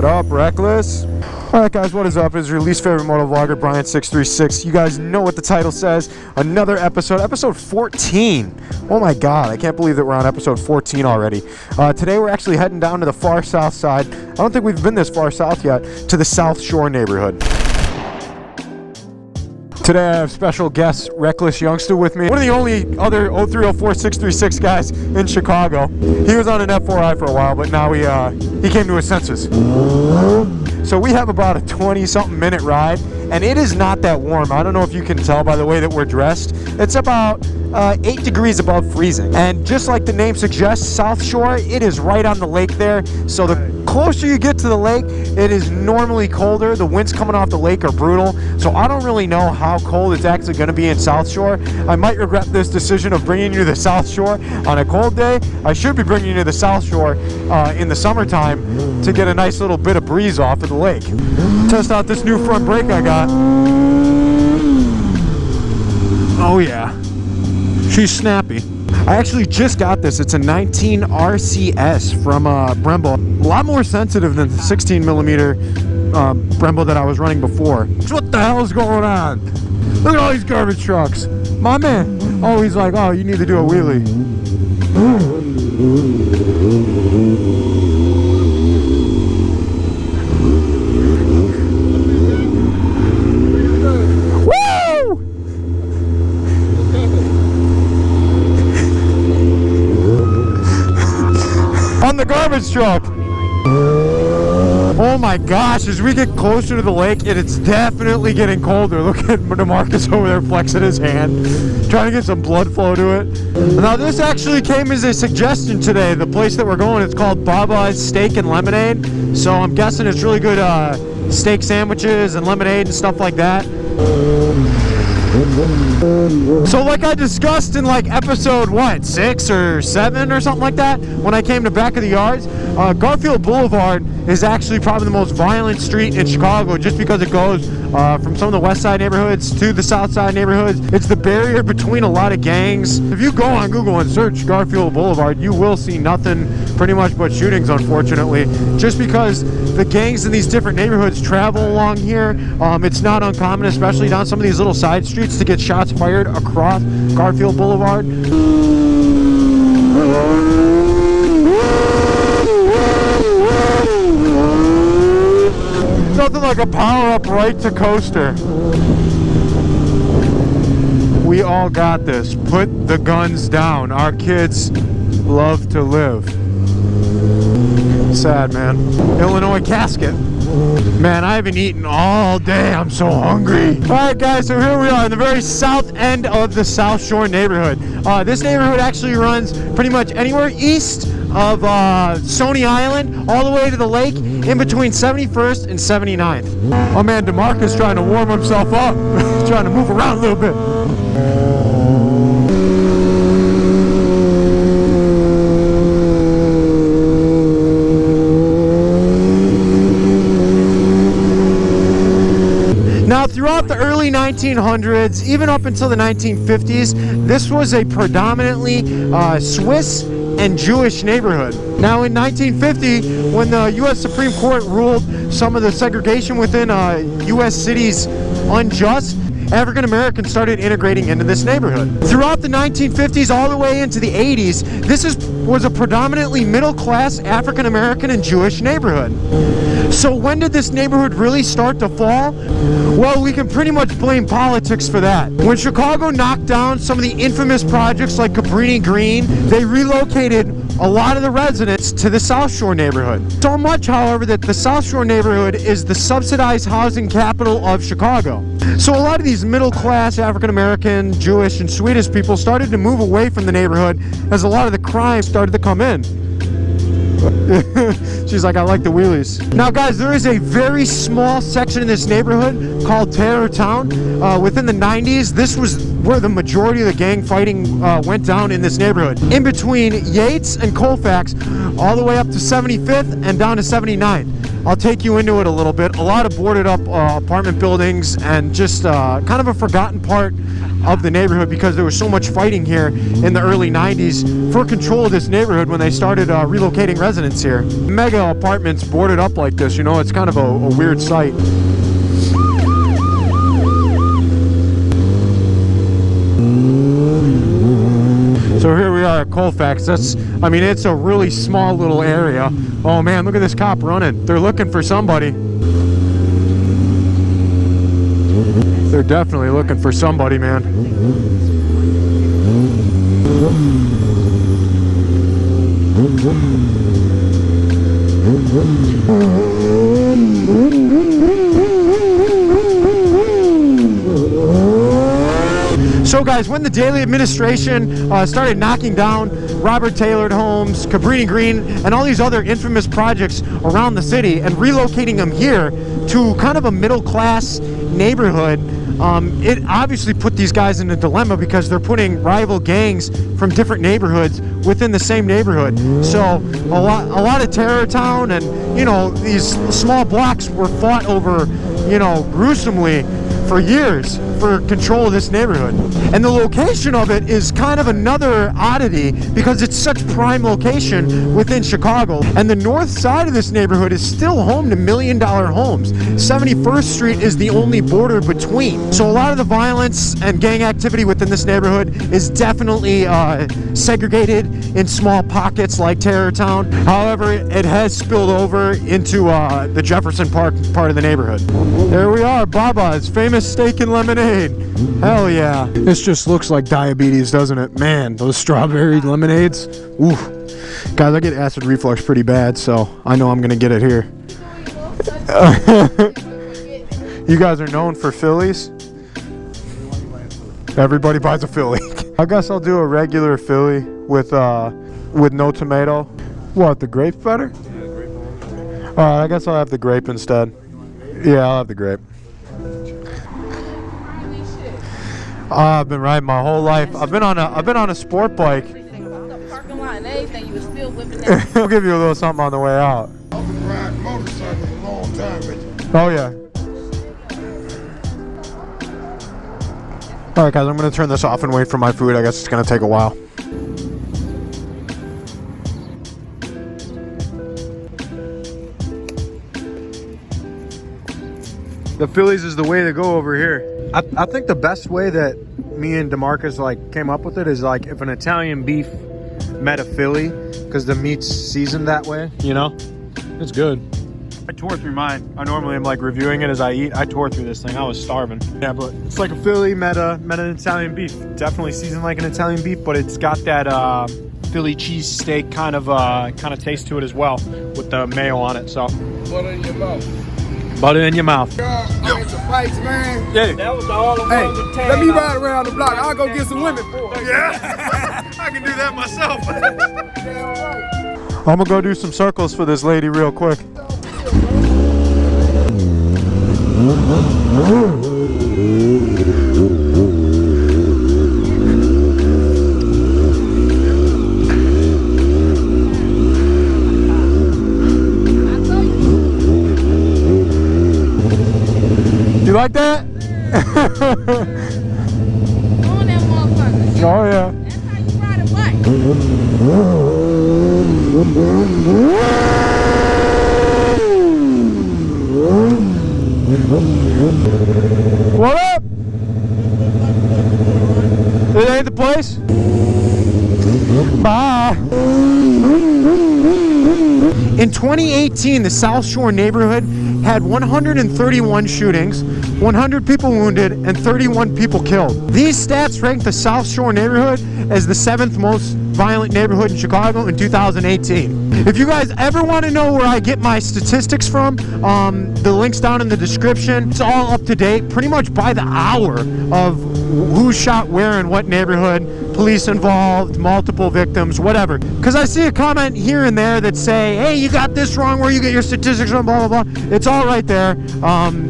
What up, Reckless? Alright guys, what is up? It's your least favorite motovlogger, Brian636. You guys know what the title says. Another episode, episode 14. Oh my god, I can't believe that we're on episode 14 already. Today we're actually heading down to the far south side. I don't think we've been this far south yet, to the South Shore neighborhood. Today I have special guest, Reckless Youngster, with me. One of the only other 0304636 guys in Chicago. He was on an F4I for a while, but now he came to his senses. So we have about a 20-something minute ride, and it is not that warm. I don't know if you can tell by the way that we're dressed. It's about 8 degrees above freezing. And just like the name suggests, South Shore, it is right on the lake there. So the closer you get to the lake, it is normally colder. The winds coming off the lake are brutal. So I don't really know how cold it's actually going to be in South Shore. I might regret this decision of bringing you to the South Shore on a cold day. I should be bringing you to the South Shore in the summertime to get a nice little bit of breeze off of the lake. Test out this new front brake I got. Oh yeah, she's snappy. I actually just got this. It's a 19 RCS from Brembo. A lot more sensitive than the 16 millimeter Brembo that I was running before. What the hell is going on? Look at all these garbage trucks. My man. Oh, he's like, oh, you need to do a wheelie. On the garbage truck. Oh my gosh, as we get closer to the lake, it's definitely getting colder. Look at DeMarcus over there flexing his hand, trying to get some blood flow to it. Now this actually came as a suggestion today. The place that we're going, it's called Baba's Steak and Lemonade. So I'm guessing it's really good steak sandwiches and lemonade and stuff like that. So like I discussed in like episode, what, 6 or 7 or something like that, when I came to Back of the Yards, Garfield Boulevard is actually probably the most violent street in Chicago just because it goes from some of the west side neighborhoods to the south side neighborhoods. It's the barrier between a lot of gangs. If you go on Google and search Garfield Boulevard, you will see nothing pretty much but shootings, unfortunately, just because the gangs in these different neighborhoods travel along here. It's not uncommon, especially down some of these little side streets, to get shots fired across Garfield Boulevard. Nothing like a power-up right to coaster. We all got this. Put the guns down. Our kids love to live. Sad, man. Illinois casket. Man, I haven't eaten all day. I'm so hungry. Alright guys, so here we are in the very south end of the South Shore neighborhood. This neighborhood actually runs pretty much anywhere east of Stony Island all the way to the lake, in between 71st and 79th. Oh man, DeMarcus trying to warm himself up. Trying to move around a little bit. Now, throughout the early 1900s, even up until the 1950s, this was a predominantly Swiss and Jewish neighborhood. Now, in 1950, when the U.S. Supreme Court ruled some of the segregation within U.S. cities unjust, African Americans started integrating into this neighborhood. Throughout the 1950s all the way into the 80s, this was a predominantly middle-class African American and Jewish neighborhood. So when did this neighborhood really start to fall? Well, we can pretty much blame politics for that. When Chicago knocked down some of the infamous projects like Cabrini Green, they relocated a lot of the residents to the South Shore neighborhood. So much, however, that the South Shore neighborhood is the subsidized housing capital of Chicago. So a lot of these middle-class African-American, Jewish, and Swedish people started to move away from the neighborhood as a lot of the crime started to come in. She's like, I like the wheelies. Now guys, there is a very small section in this neighborhood called Terror Town. Within the 90s, this was where the majority of the gang fighting went down in this neighborhood. In between Yates and Colfax, all the way up to 75th and down to 79th. I'll take you into it a little bit. A lot of boarded up apartment buildings and just kind of a forgotten part of the neighborhood because there was so much fighting here in the early 90s for control of this neighborhood when they started relocating residents here. Mega apartments boarded up like this, you know, it's kind of a weird sight. So here we are at Colfax. I mean, it's a really small little area. Oh man, look at this cop running. They're looking for somebody. They're definitely looking for somebody, man. So guys, when the Daley administration started knocking down Robert Taylor homes, Cabrini Green, and all these other infamous projects around the city and relocating them here to kind of a middle-class neighborhood, it obviously put these guys in a dilemma because they're putting rival gangs from different neighborhoods within the same neighborhood. So a lot of Terror Town and, you know, these small blocks were fought over, you know, gruesomely for years for control of this neighborhood. And the location of it is kind of another oddity because it's such prime location within Chicago. And the north side of this neighborhood is still home to million-dollar homes. 71st Street is the only border between. So a lot of the violence and gang activity within this neighborhood is definitely segregated in small pockets like Terror Town. However, it has spilled over into the Jefferson Park part of the neighborhood. There we are, Baba's famous steak and lemonade. Hell yeah. This just looks like diabetes, doesn't it? Man, those strawberry lemonades. Ooh. Guys, I get acid reflux pretty bad, so I know I'm gonna get it here. You guys are known for Phillies? Everybody buys a Philly. I guess I'll do a regular Philly with no tomato. What, the grape better? Alright, I guess I'll have the grape instead. Yeah, I'll have the grape. I've been riding my whole life. I've been on a sport bike. I'll give you a little something on the way out. I've been riding motorcycles a long time. Oh yeah. All right, guys, I'm gonna turn this off and wait for my food. I guess it's gonna take a while. The Phillies is the way to go over here. I think the best way that me and DeMarcus like came up with it is like if an Italian beef met a Philly, because the meat's seasoned that way, you know? It's good. I tore through mine. I normally am like reviewing it as I eat. I tore through this thing. I was starving. Yeah, but it's like a Philly met an Italian beef. Definitely seasoned like an Italian beef, but it's got that Philly cheesesteak kind of taste to it as well with the mayo on it. So Butter in your mouth. Butter in your mouth. I hate the fights, man. Yeah. That was all the Hey, ones that let me tagged ride around the block. I'll go get some women for it. Yeah. I can do that myself. Yeah, all right. I'm gonna go do some circles for this lady real quick. You like that? On that motherfucker. Oh yeah. That's how you ride a bike. What up? It ain't the place? Bye. In 2018, the South Shore neighborhood had 131 shootings, 100 people wounded, and 31 people killed. These stats rank the South Shore neighborhood as the 7th most violent neighborhood in Chicago in 2018. If you guys ever want to know where I get my statistics from, the link's down in the description. It's all up to date, pretty much by the hour of who shot where in what neighborhood, police involved, multiple victims, whatever. Because I see a comment here and there that say, hey, you got this wrong, where you get your statistics from, blah, blah, blah. It's all right there.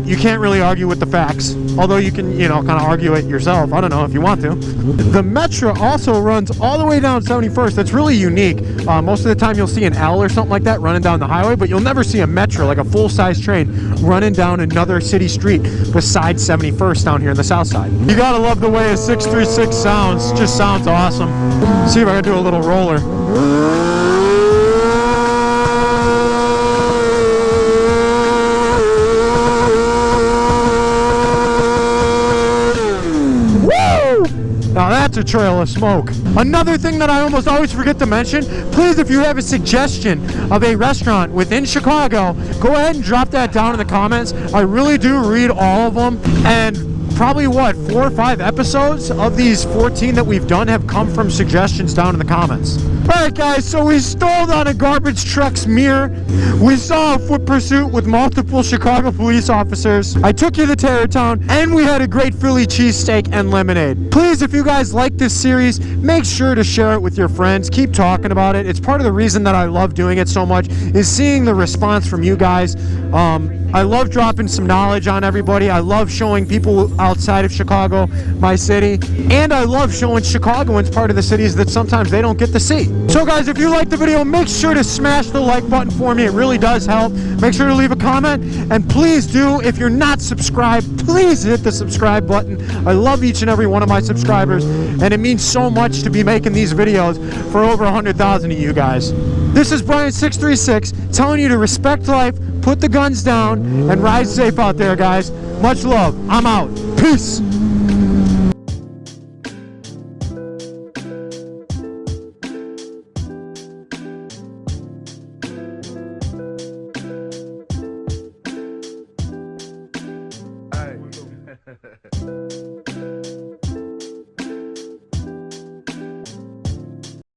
You can't really argue with the facts. Although you can, you know, kind of argue it yourself. I don't know if you want to. The Metro also runs all the way down 71st. That's really unique. Most of the time you'll see an an L or something like that running down the highway, but you'll never see a metro, like a full-size train, running down another city street besides 71st down here in the south side. You gotta love the way a 636 sounds. Just sounds awesome. See if I can do a little roller. Now that's a trail of smoke. Another thing that I almost always forget to mention, please, if you have a suggestion of a restaurant within Chicago, go ahead and drop that down in the comments. I really do read all of them, and probably, what, 4 or 5 episodes of these 14 that we've done have come from suggestions down in the comments. Alright guys, so we stole on a garbage truck's mirror. We saw a foot pursuit with multiple Chicago police officers. I took you to Tarrytown, and we had a great Philly cheesesteak and lemonade. Please, if you guys like this series, make sure to share it with your friends. Keep talking about it. It's part of the reason that I love doing it so much, is seeing the response from you guys. I love dropping some knowledge on everybody. I love showing people outside of Chicago, my city, and I love showing Chicagoans part of the cities that sometimes they don't get to see. So guys, if you liked the video, make sure to smash the like button for me. It really does help. Make sure to leave a comment, and please do, if you're not subscribed, please hit the subscribe button. I love each and every one of my subscribers, and it means so much to be making these videos for over 100,000 of you guys. This is Brian636 telling you to respect life, put the guns down, and ride safe out there, guys. Much love. I'm out. Peace. Hey.